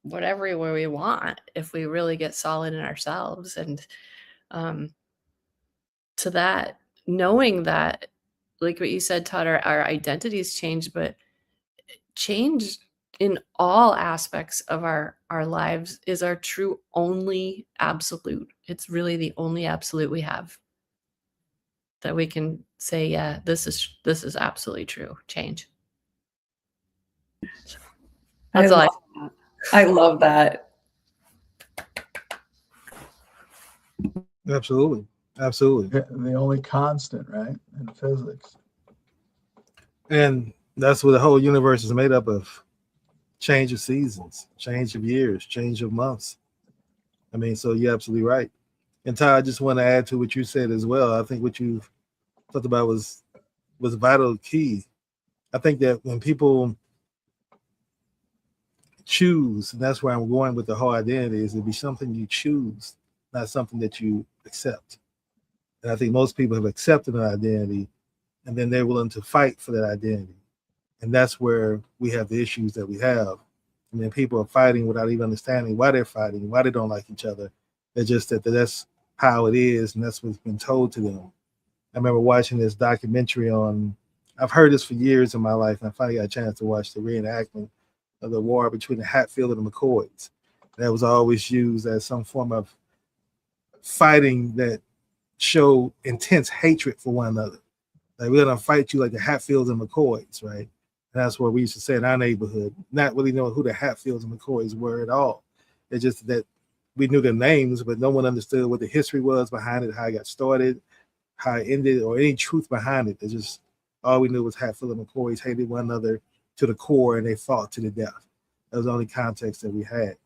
whatever we want if we really get solid in ourselves. And to that, knowing that, like what you said, Todd, our identities change, but change in all aspects of our lives is our true only absolute. It's really the only absolute we have, that we can say, yeah, this is absolutely true. Change. That's all. I love that. Absolutely. The only constant, right, in physics. And that's what the whole universe is made up of. Change of seasons, change of years, change of months. I mean, so you're absolutely right. And Todd, I just want to add to what you said as well. I think what you talked about was vital key. I think that when people choose, and that's where I'm going with the whole identity, is to be something you choose, not something that you accept. And I think most people have accepted an identity, and then they're willing to fight for that identity. And that's where we have the issues that we have. And then people are fighting without even understanding why they're fighting, why they don't like each other. They're just that's how it is, and that's what's been told to them. I remember watching this documentary on, I've heard this for years in my life, and I finally got a chance to watch the reenactment of the war between the Hatfield and the McCoys. That was always used as some form of fighting that showed intense hatred for one another. Like, we're gonna fight you like the Hatfields and McCoys, right? And that's what we used to say in our neighborhood, not really knowing who the Hatfields and McCoys were at all. It's just that we knew their names, but no one understood what the history was behind it, how it got started, how it ended, or any truth behind it. It's just all we knew was Hatfield and McCoys hated one another to the core, and they fought to the death. That was the only context that we had.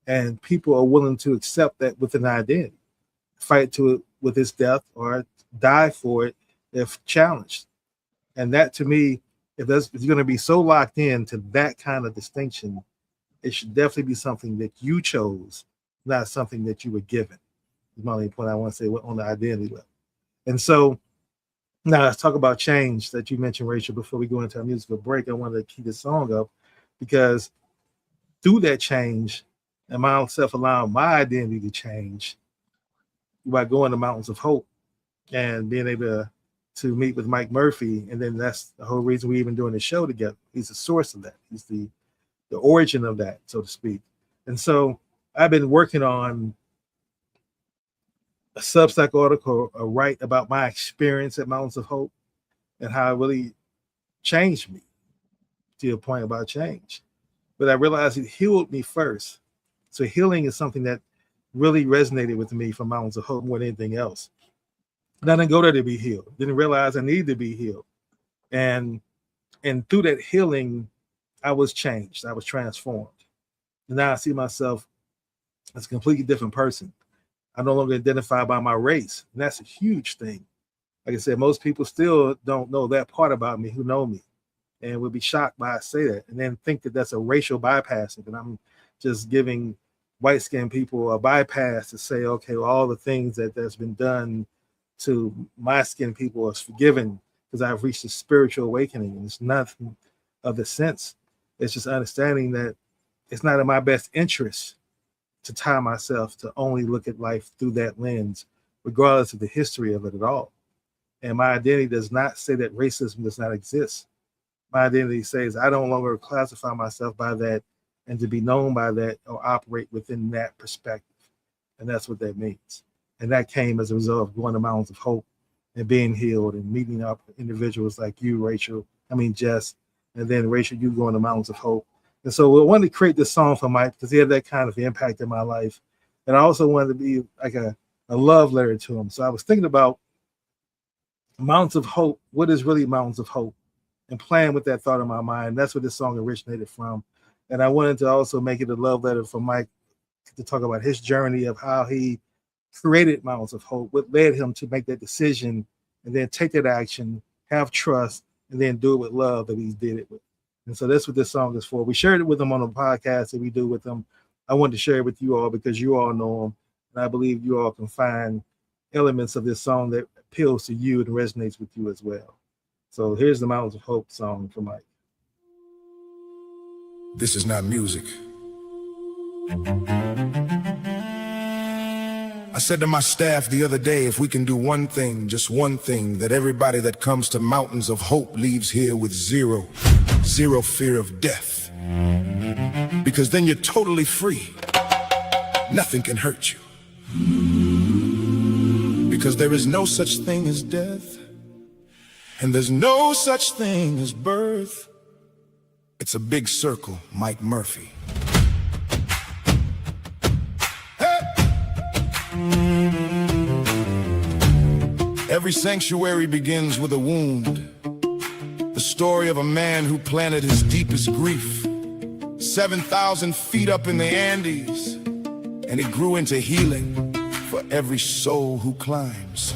And people are willing to accept that with an identity, fight to it with its death, or die for it if challenged. And that, to me, if you're going to be so locked in to that kind of distinction, it should definitely be something that you chose, not something that you were given. Is my only point I want to say on the identity level. And so now let's talk about change that you mentioned, Rachel. Before we go into our musical break, I wanted to keep this song up because through that change and my own self allowing my identity to change by going to Mountains of Hope and being able to meet with Mike Murphy. And then that's the whole reason we're even doing the show together. He's the source of that. He's the origin of that, so to speak. And so I've been working on a Substack article, a write about my experience at Mountains of Hope and how it really changed me, to your point about change. But I realized it healed me first. So healing is something that really resonated with me from Mountains of Hope more than anything else. And I didn't go there to be healed. Didn't realize I needed to be healed. And And through that healing, I was changed. I was transformed. And now I see myself as a completely different person. I no longer identify by my race. And that's a huge thing. Like I said, most people still don't know that part about me who know me and would be shocked by I say that and then think that that's a racial bypassing. And I'm just giving white skinned people a bypass to say, okay, well, all the things that's been done to my skin people is forgiven because I've reached a spiritual awakening. And it's nothing of the sense. It's just understanding that it's not in my best interest to tie myself to only look at life through that lens, regardless of the history of it at all. And my identity does not say that racism does not exist. My identity says I don't longer classify myself by that and to be known by that or operate within that perspective. And that's what that means. And that came as a result of going to Mountains of Hope and being healed and meeting up with individuals like you, Jess, and then Rachel, you going to Mountains of Hope. And so we wanted to create this song for Mike because he had that kind of impact in my life. And I also wanted to be like a love letter to him. So I was thinking about Mountains of Hope. What is really Mountains of Hope? And playing with that thought in my mind. That's where this song originated from. And I wanted to also make it a love letter for Mike to talk about his journey of how he created Mountains of Hope, what led him to make that decision and then take that action, have trust, and then do it with love that he did it with. And so that's what this song is for. We shared it with him on a podcast that we do with him. I wanted to share it with you all because you all know him. And I believe you all can find elements of this song that appeals to you and resonates with you as well. So here's the Mountains of Hope song for Mike. This is not music. I said to my staff the other day, if we can do one thing, just one thing, that everybody that comes to Mountains of Hope leaves here with zero fear of death. Because then you're totally free. Nothing can hurt you. Because there is no such thing as death. And there's no such thing as birth. It's a big circle, Mike Murphy. Hey! Every sanctuary begins with a wound. The story of a man who planted his deepest grief. 7,000 feet up in the Andes, and it grew into healing for every soul who climbs.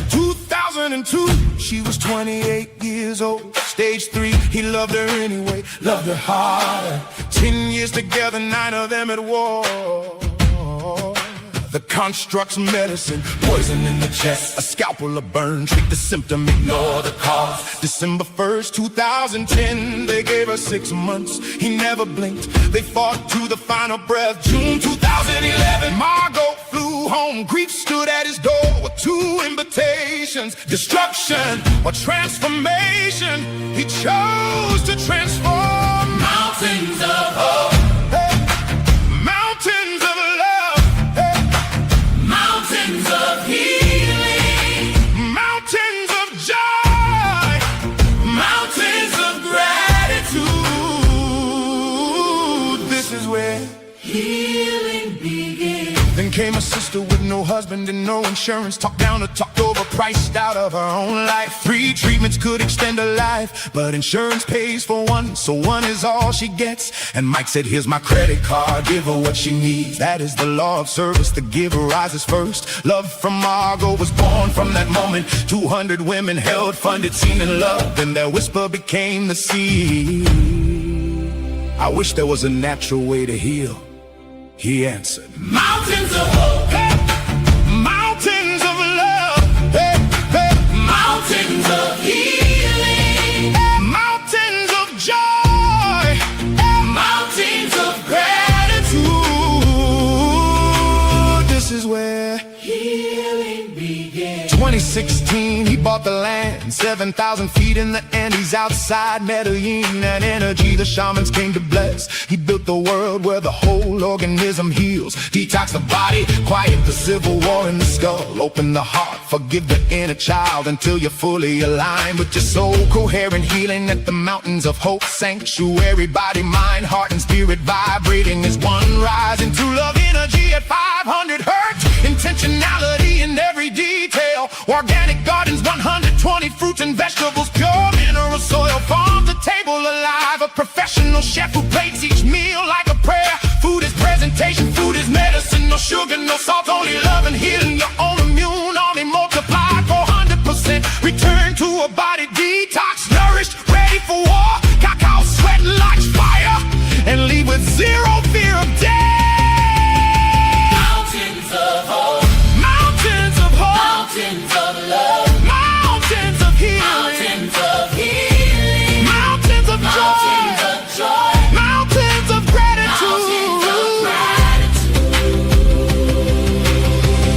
2002, she was 28 years old. Stage 3, he loved her anyway, loved her harder. 10 years together, 9 of them at war. The construct's medicine, poison in the chest. A scalpel, a burn, treat the symptom, ignore the cause. December 1st, 2010, they gave her 6 months. He never blinked, they fought to the final breath. June 2011, Margot flew home. Grief stood at his door with 2 invitations. Destruction or transformation. He chose to transform. Mountains of hope. Mountains of love. Mountains of healing. Mountains of joy. Mountains of gratitude. This is where healing begins. Then came a sister with no husband and no insurance. Talked down or talked over, priced out of her own life. 3 treatments could extend her life, but insurance pays for 1, so 1 is all she gets. And Mike said, here's my credit card, give her what she needs. That is the law of service, the giver rises first. Love from Margot was born from that moment. 200 women held, funded, seen and loved. Then their whisper became the seed. I wish there was a natural way to heal. He answered, mountains of hope, hey. Mountains of love, hey, hey. Mountains of healing, hey. Mountains of joy, hey. Mountains of gratitude. This is where healing begins. 2016, he bought the land, 7,000 feet in the Andes outside Medellin. That energy the shamans came to bless. He built the world where the whole organism heals. Detox the body, quiet the civil war in the skull. Open the heart, forgive the inner child until you're fully aligned with your soul. Coherent healing at the Mountains of Hope Sanctuary. Body, mind, heart, and spirit vibrating as one. Rising to love energy at 500 hertz. Intentionality in every detail. Organic gardens, 120 fruits and vegetables, pure mineral no chef who plates each meal like a prayer. Food is presentation, food is medicine. No sugar, no salt, only love and healing. Your own immune army multiplied 400%. Return to a body detox, nourished, ready for war. Cacao sweat like fire, and leave with zero fear of death. Mountains of hope, mountains of hope, mountains of love, mountains of healing, mountains of joy, mountains of gratitude.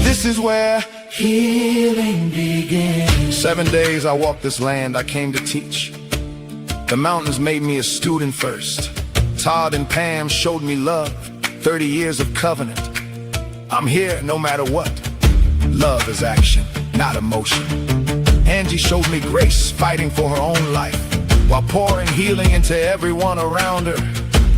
This is where healing begins. 7 days I walked this land I came to teach. The mountains made me a student first. Todd and Pam showed me love, 30 years of covenant. I'm here no matter what. Love is action, not emotion. Angie showed me grace, fighting for her own life, while pouring healing into everyone around her.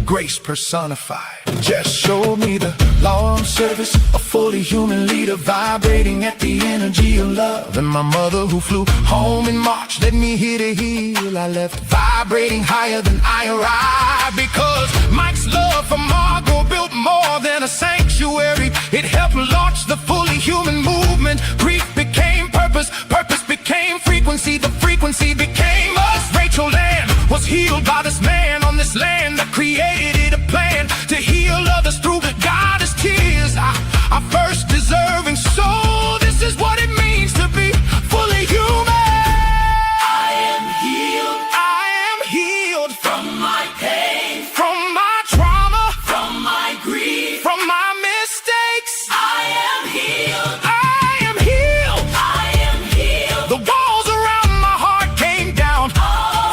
Grace personified. Jess showed me the law of service, a fully human leader vibrating at the energy of love. And my mother who flew home in March led me here to heal. I left vibrating higher than I arrived, because Mike's love for Margot built more than a sanctuary. It helped launch the fully human movement. Grief became purpose, purpose became frequency, the frequency became us. Rachel Land was healed by this man on this land that created a plan to heal others through goddess tears. Our first deserving soul. This is what it means to be fully human. I am healed. I am healed from my pain, from my trauma, from my grief, from my mistakes. I am healed. I am healed. I am healed. The walls around my heart came down,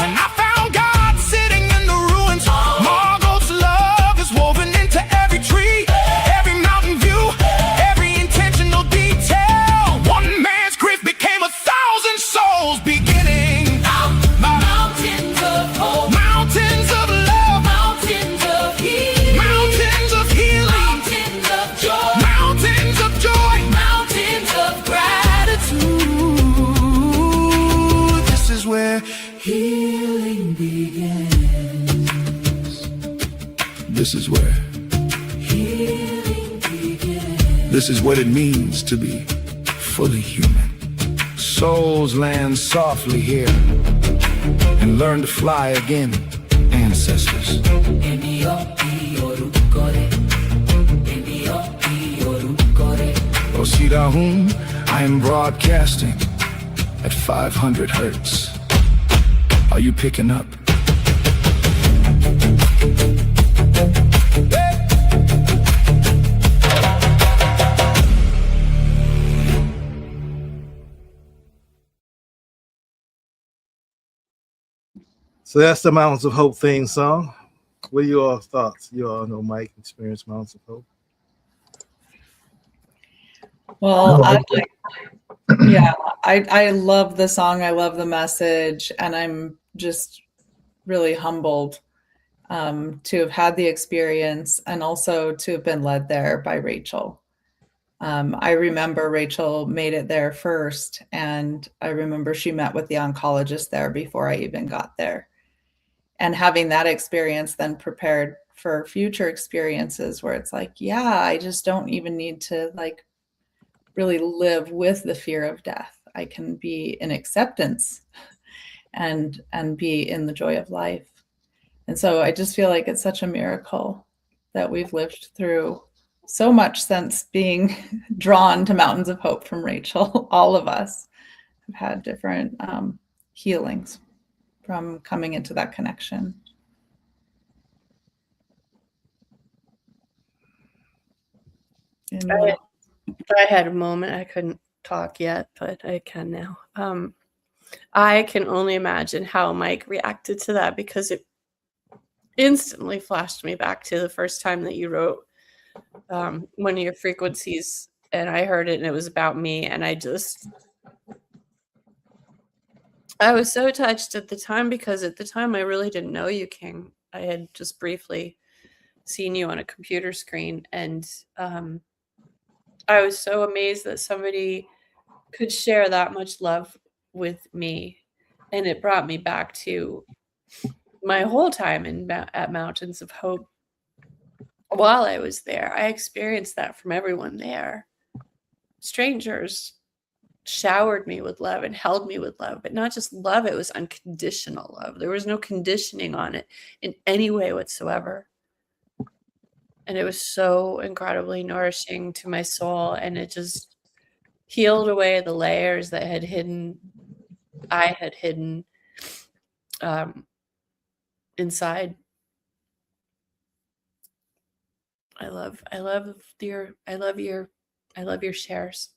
and I found God sitting in the ruins. Margot's love is woven into every tree, every mountain view, every intentional detail. One man's grief became 1,000 souls beginning. Mountains of hope, mountains of love, mountains of healing, mountains of healing, mountains of joy, mountains of joy, mountains of gratitude. This is where healing begins. This is where healing begins. This is what it means to be fully human. Souls land softly here and learn to fly again, ancestors. Osirahum, I am broadcasting at 500 hertz. Are you picking up? So that's the Mountains of Hope theme song. What are your thoughts? You all know Mike experienced Mountains of Hope. Well, I I love the song. I love the message, and I'm just really humbled to have had the experience and also to have been led there by Rachel. I remember Rachel made it there first, and I remember she met with the oncologist there before I even got there. And having that experience then prepared for future experiences where it's like, yeah, I just don't even need to like really live with the fear of death. I can be in acceptance and be in the joy of life. And so I just feel like it's such a miracle that we've lived through so much since being drawn to Mountains of Hope from Rachel. All of us have had different healings from coming into that connection. I had a moment. I couldn't talk yet, but I can now. I can only imagine how Mike reacted to that, because it instantly flashed me back to the first time that you wrote one of your frequencies, and I heard it and it was about me, and I was so touched at the time, because at the time I really didn't know you, King. I had just briefly seen you on a computer screen, and I was so amazed that somebody could share that much love with me. And it brought me back to my whole time at Mountains of Hope, while I was there, I experienced that from everyone there. Strangers showered me with love and held me with love, but not just love, it was unconditional love. There was no conditioning on it in any way whatsoever. And it was so incredibly nourishing to my soul, and it just healed away the layers that I had hidden inside. I love your shares.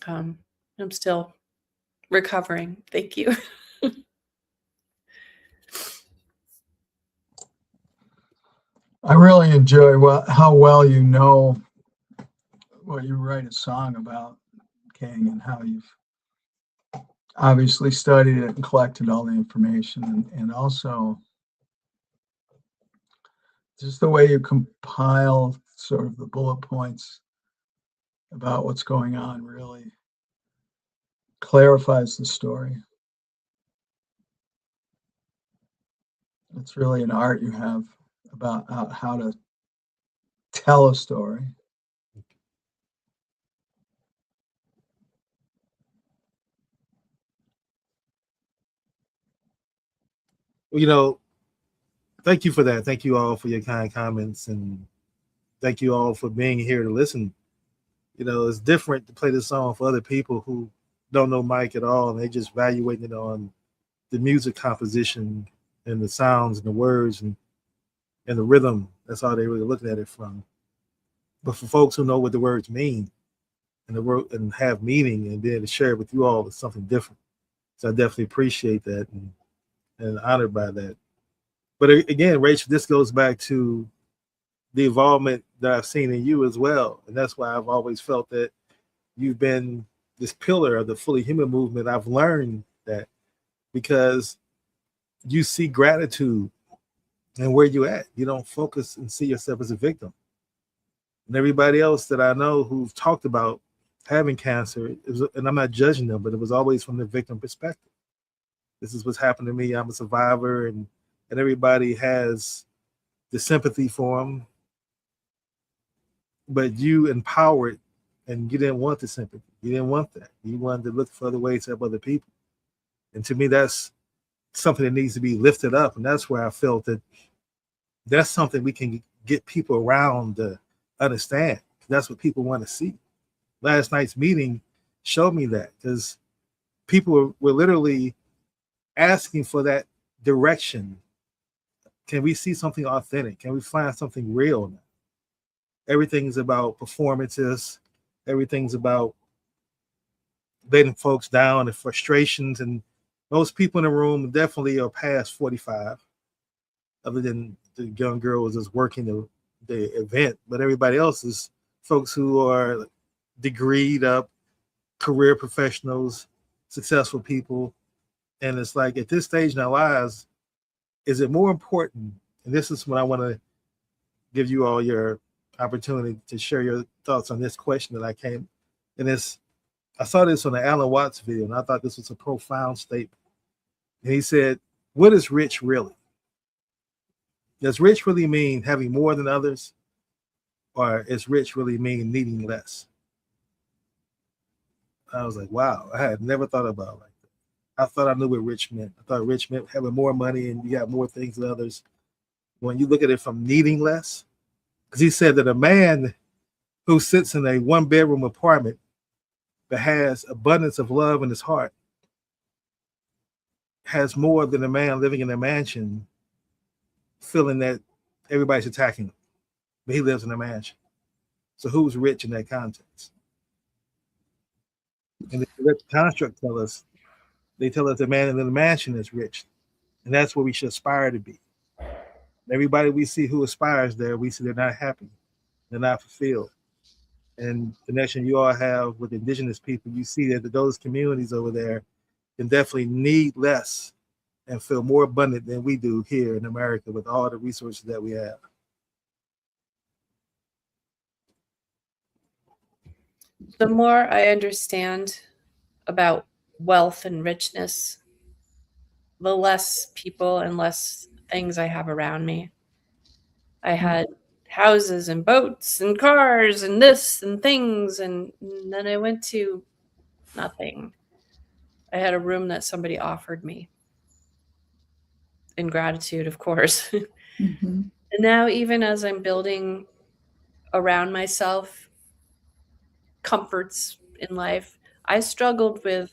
I'm still recovering. Thank you. I really enjoy how well you know what you write a song about, King, and how you've obviously studied it and collected all the information, and also just the way you compile sort of the bullet points about what's going on really clarifies the story. It's really an art you have about how to tell a story. You know, thank you for that. Thank you all for your kind comments, and thank you all for being here to listen. You know, it's different to play this song for other people who don't know Mike at all, and they just evaluating it on the music composition and the sounds and the words and the rhythm. That's all they really looking at it from. But for folks who know what the words mean and the word and have meaning and being able to share it with you all is something different. So I definitely appreciate that and honored by that. But again, Rachel, this goes back to the involvement that I've seen in you as well. And that's why I've always felt that you've been this pillar of the fully human movement. I've learned that because you see gratitude and where you at. You don't focus and see yourself as a victim. And everybody else that I know who've talked about having cancer, and I'm not judging them, but it was always from the victim perspective. This is what's happened to me. I'm a survivor, and everybody has the sympathy for them. But you empowered, and you didn't want the sympathy. You didn't want that. You wanted to look for other ways to help other people. And to me, that's something that needs to be lifted up. And that's where I felt that that's something we can get people around to understand. That's what people want to see. Last night's meeting showed me that, because people were literally asking for that direction. Can we see something authentic? Can we find something real now? Everything's about performances. Everything's about letting folks down and frustrations. And most people in the room definitely are past 45, other than the young girl was just working the event. But everybody else is folks who are degreed up, career professionals, successful people. And it's like, at this stage in our lives, is it more important? And this is when I want to give you all your opportunity to share your thoughts on this question that I came. And I saw this on the Alan Watts video, and I thought this was a profound statement. And he said, what is rich really? Does rich really mean having more than others? Or is rich really mean needing less? I was like, wow, I had never thought about it like that. I thought I knew what rich meant. I thought rich meant having more money and you got more things than others. When you look at it from needing less, because he said that a man who sits in a one-bedroom apartment that has abundance of love in his heart has more than a man living in a mansion feeling that everybody's attacking him, but he lives in a mansion. So who's rich in that context? And the construct tell us, they tell us the man in the mansion is rich, and that's what we should aspire to be. Everybody we see who aspires there, we see they're not happy, they're not fulfilled. And the connection you all have with indigenous people, you see that those communities over there can definitely need less and feel more abundant than we do here in America with all the resources that we have. The more I understand about wealth and richness, the less people and less things I have around me. I had houses and boats and cars and this and things, and then I went to nothing. I had a room that somebody offered me in gratitude, of course. Mm-hmm. And now, even as I'm building around myself comforts in life, I struggled with,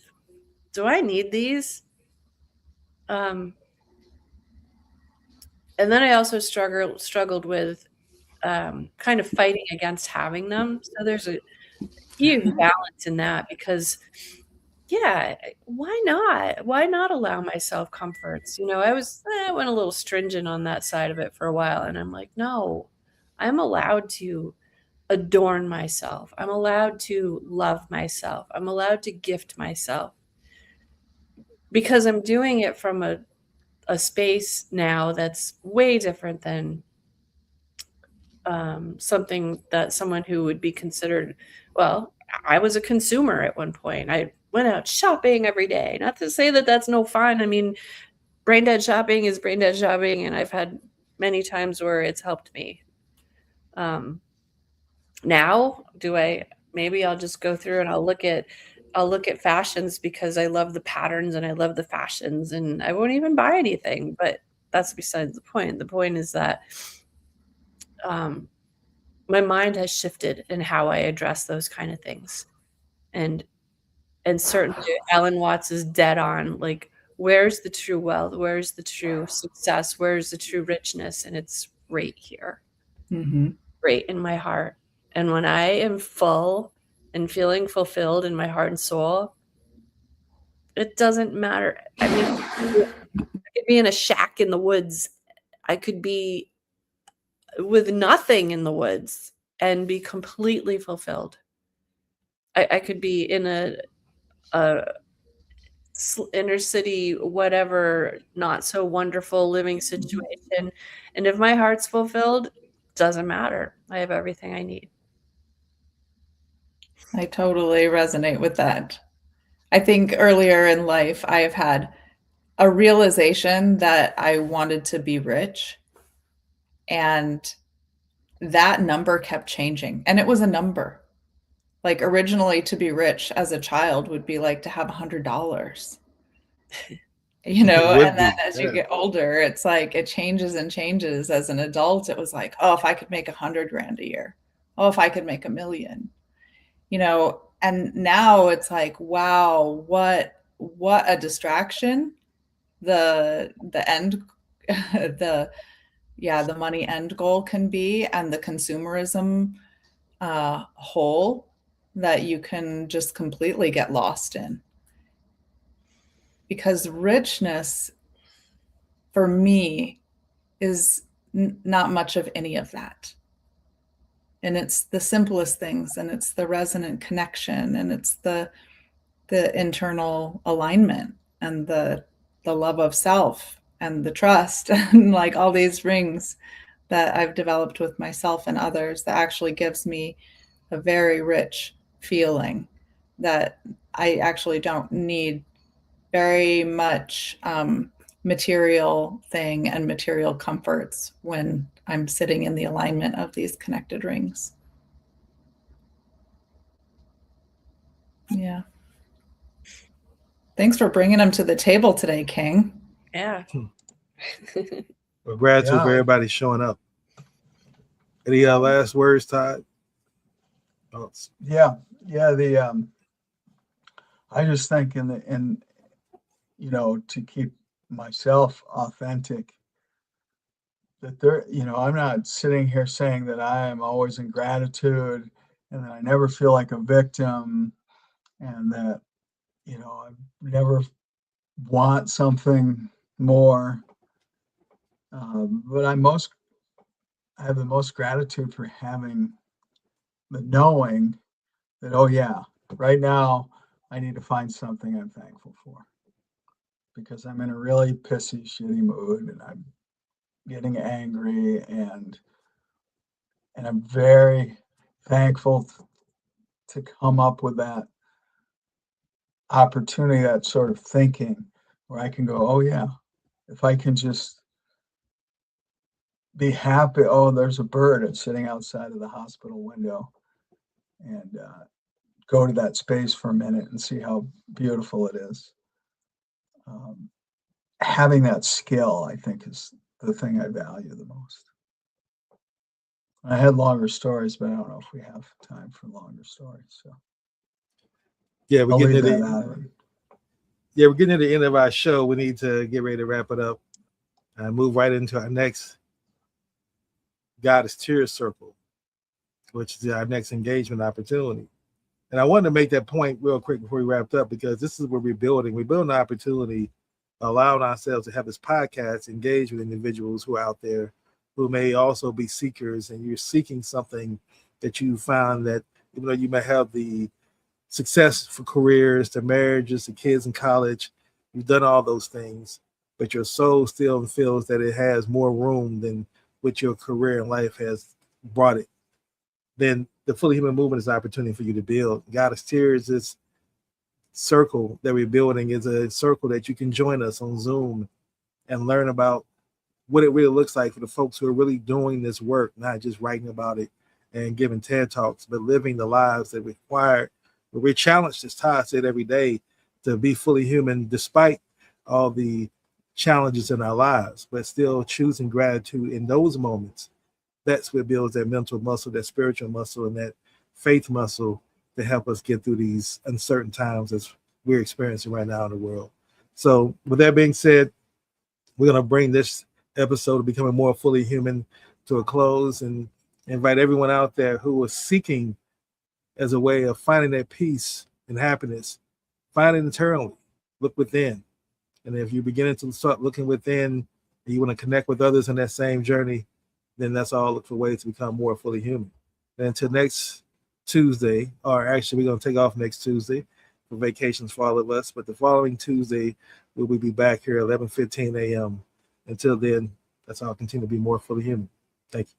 do I need these? And then I also struggled with kind of fighting against having them. So there's a huge balance in that, because yeah, why not? Why not allow myself comforts? I went a little stringent on that side of it for a while, and I'm like, no, I'm allowed to adorn myself. I'm allowed to love myself. I'm allowed to gift myself, because I'm doing it from a space now that's way different than something that someone who would be considered, well, I was a consumer at one point. I went out shopping every day. Not to say that that's no fun. I mean, brain dead shopping is brain dead shopping, and I've had many times where it's helped me. Now, maybe I'll just go through and I'll look at fashions because I love the patterns and I love the fashions, and I won't even buy anything, but that's besides the point. The point is that um, my mind has shifted in how I address those kind of things. And certainly Alan Watts is dead on, like, where's the true wealth? Where's the true success? Where's the true richness? And it's right here, Mm-hmm. right in my heart. And when I am full and feeling fulfilled in my heart and soul, it doesn't matter. I mean, I could be in a shack in the woods. I could be with nothing in the woods and be completely fulfilled. I could be in a inner city, whatever, not so wonderful living situation. And if my heart's fulfilled, doesn't matter. I have everything I need. I totally resonate with that. I think earlier in life, I have had a realization that I wanted to be rich, and that number kept changing. And it was a number. Like originally, to be rich as a child would be like to have $100. It would And then be. as you Yeah. get older, it's like it changes and changes. As an adult, it was like, oh, if I could make 100 grand a year, oh, if I could make 1 million, and now it's like, wow, what a distraction. The end, the money end goal can be, and the consumerism hole that you can just completely get lost in. Because richness for me is not much of any of that. And it's the simplest things, and it's the resonant connection, and it's the internal alignment, and the love of self, and the trust, and like all these rings that I've developed with myself and others that actually gives me a very rich feeling that I actually don't need very much material thing and material comforts when I'm sitting in the alignment of these connected rings. Yeah. Thanks for bringing them to the table today, King. Yeah. Well, gratitude Yeah. for everybody showing up. Any last words, Todd? Thoughts? Yeah. I just think to keep myself authentic, that I'm not sitting here saying that I am always in gratitude and that I never feel like a victim and that, I never want something more. But I have the most gratitude for having the knowing that, oh yeah, right now I need to find something I'm thankful for because I'm in a really pissy, shitty mood and I'm getting angry and I'm very thankful to come up with that opportunity, that sort of thinking where I can go, oh yeah, if I can just be happy. Oh, there's a bird. It's sitting outside of the hospital window, and go to that space for a minute and see how beautiful it is. Having that skill, I think, is the thing I value the most. I had longer stories, but I don't know if we have time for longer stories. So Yeah, we're I'll getting leave to that the out. yeah, we're getting to the end of our show. We need to get ready to wrap it up and move right into our next God is Tears Circle, which is our next engagement opportunity. And I wanted to make that point real quick before we wrapped up, because this is where we're building. We're building an opportunity, allowing ourselves to have this podcast, engage with individuals who are out there who may also be seekers, and you're seeking something that you found that even though you may have the success for careers, to marriages, to kids in college, you've done all those things, but your soul still feels that it has more room than what your career and life has brought it. Then the Fully Human Movement is an opportunity for you to build. God is Tears, this circle that we're building, is a circle that you can join us on Zoom and learn about what it really looks like for the folks who are really doing this work, not just writing about it and giving TED Talks, but living the lives that require. We're challenged, as Todd said, every day to be fully human despite all the challenges in our lives, but still choosing gratitude in those moments. That's what builds that mental muscle, that spiritual muscle, and that faith muscle to help us get through these uncertain times as we're experiencing right now in the world. So with that being said, we're going to bring this episode of Becoming More Fully Human to a close and invite everyone out there who is seeking as a way of finding that peace and happiness, find it internally, look within. And if you're beginning to start looking within and you want to connect with others in that same journey, then that's all. Look for ways to become more fully human. And until next Tuesday, or actually we're going to take off next Tuesday for vacations for all of us, but the following Tuesday, we'll be back here at 11:15 a.m. Until then, that's all. Continue to be more fully human. Thank you.